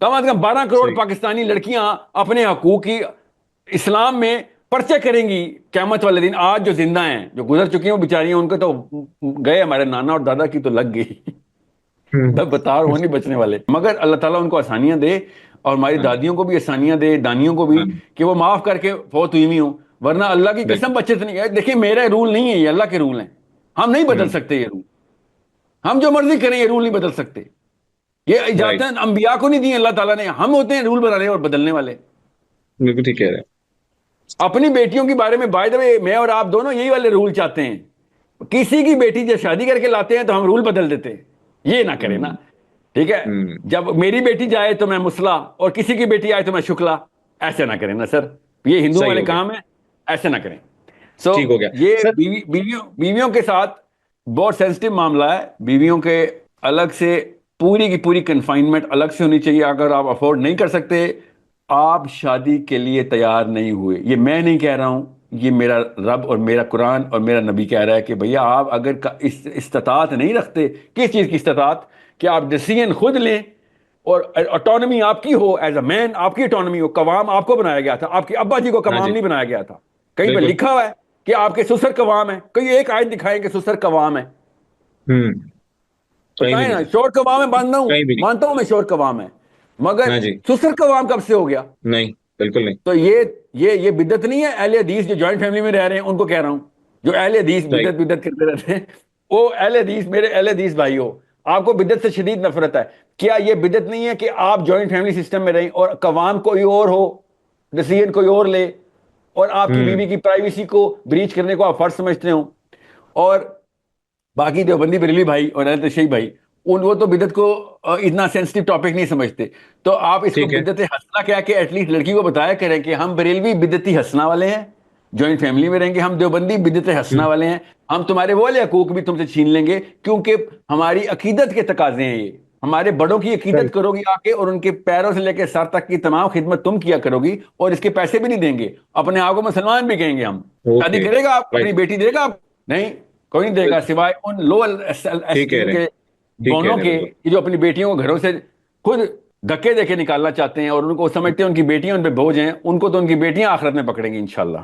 کم از کم 12 کروڑ پاکستانی لڑکیاں اپنے حقوق کی اسلام میں پرچے کریں گی قیامت والے دن. آج جو زندہ ہیں, جو گزر چکی ہیں وہ بیچاریاں, ان کے تو گئے, ہمارے نانا اور دادا کی تو لگ گئی, بتا وہ نہیں بچنے والے. مگر اللہ تعالیٰ ان کو آسانیاں دے, اور ہماری دادیوں کو بھی آسانیاں دے, دانیوں کو بھی, کہ وہ معاف کر کے فوت ہوئی ہوں. ورنہ اللہ کی قسم بچے تو نہیں ہے. دیکھیں میرا رول نہیں ہے, یہ اللہ کے رول ہیں, ہم نہیں بدل سکتے یہ رول. ہم جو مرضی کریں یہ رول نہیں بدل سکتے. یہ اجازتیں انبیاء کو نہیں دی اللہ تعالیٰ نے, ہم ہوتے ہیں رول بنانے اور بدلنے والے. بالکل ٹھیک کہہ رہے ہیں. اپنی بیٹیوں کے بارے میں بائی دا وے میں اور آپ دونوں یہی والے رول چاہتے ہیں. کسی کی بیٹی جب شادی کر کے لاتے ہیں تو ہم رول بدل دیتے ہیں. یہ نہ کریں نا, ٹھیک ہے. جب میری بیٹی جائے تو میں مسلح, اور کسی کی بیٹی آئے تو میں شکلا. ایسے نہ کریں نا سر, یہ ہندو والے کام ہیں, ایسے نہ کریں. سو یہ بیویوں کے ساتھ بہت سینسٹیو معاملہ ہے. بیویوں کے الگ سے پوری کی پوری کنفائنمنٹ الگ سے ہونی چاہیے. اگر آپ افورڈ نہیں کر سکتے, آپ شادی کے لیے تیار نہیں ہوئے, یہ میں نہیں کہہ رہا ہوں, یہ میرا رب اور میرا قرآن اور میرا نبی کہہ رہا ہے کہ بھیا آپ اگر استطاعت نہیں رکھتے, کس چیز کی استطاعت, کہ آپ ڈیسیژن خود لیں اور آٹونمی آپ کی ہو, ایز اے مین آپ کی آٹونمی ہو. قوام آپ کو بنایا گیا تھا, آپ کے ابا جی کو قوام نہیں بنایا گیا تھا. کہیں پہ لکھا ہوا ہے کہ آپ کے سسر قوام ہے, کوئی ایک آیت دکھائیں کہ سسر قوام ہے. شور قوام ہے, مانتا ہوں میں شور قوام ہے, مگر سسر قوام کب سے ہو گیا؟ نہیں, بالکل نہیں. تو یہ بدعت نہیں ہے. اہل حدیث جو جوائنٹ فیملی میں رہ رہے ہیں ان کو کہہ رہا ہوں, جو اہل حدیث بدعت کرتے رہتے ہیں, وہ اہل حدیث, میرے اہل حدیث بھائی ہو, آپ کو بدعت سے شدید نفرت ہے. کیا یہ بدعت نہیں ہے کہ آپ جوائنٹ فیملی سسٹم میں رہیں اور قوام کوئی اور ہو, ڈیسیژن کوئی اور لے, اور آپ کی بیوی کی پرائیویسی کو بریچ کرنے کو آپ فرض سمجھتے ہو؟ اور باقی دیوبندی بریلوی بھائی اور اہل تشیع بھائی, وہ تو بدعت کو اتنا سینسٹیو ٹاپک نہیں سمجھتے. تو آپ اس کو بدعت ہنسنا کیا کہ ایٹ لیسٹ لڑکی کو بتایا کریں کہ ہم بریلوی بدعتی ہنسنا والے ہیں, جوائنٹ فیملی میں رہیں گے, ہم دیوبندی بدعت ہنسنا والے ہیں, ہم تمہارے وہ والے حقوق بھی تم سے چھین لیں گے, کیونکہ ہماری عقیدت کے تقاضے ہیں یہ. ہمارے بڑوں کی عقیدت کرو گی آ کے, اور ان کے پیروں سے لے کے سر تک کی تمام خدمت تم کیا کرو گی, اور اس کے پیسے بھی نہیں دیں گے. اپنے آپ کو مسلمان بھی کہیں گے ہم. شادی کرے گا آپ, اپنی بیٹی دے گا آپ؟ نہیں, کوئی نہیں دے گا, سوائے ان لو کے دونوں کے جو اپنی بیٹیوں کو گھروں سے خود دھکے دے کے نکالنا چاہتے ہیں, اور ان کو سمجھتے ہیں ان کی بیٹیاں ان پہ بوجھ ہیں. ان کو تو ان کی بیٹیاں آخرت میں پکڑیں گی انشاءاللہ.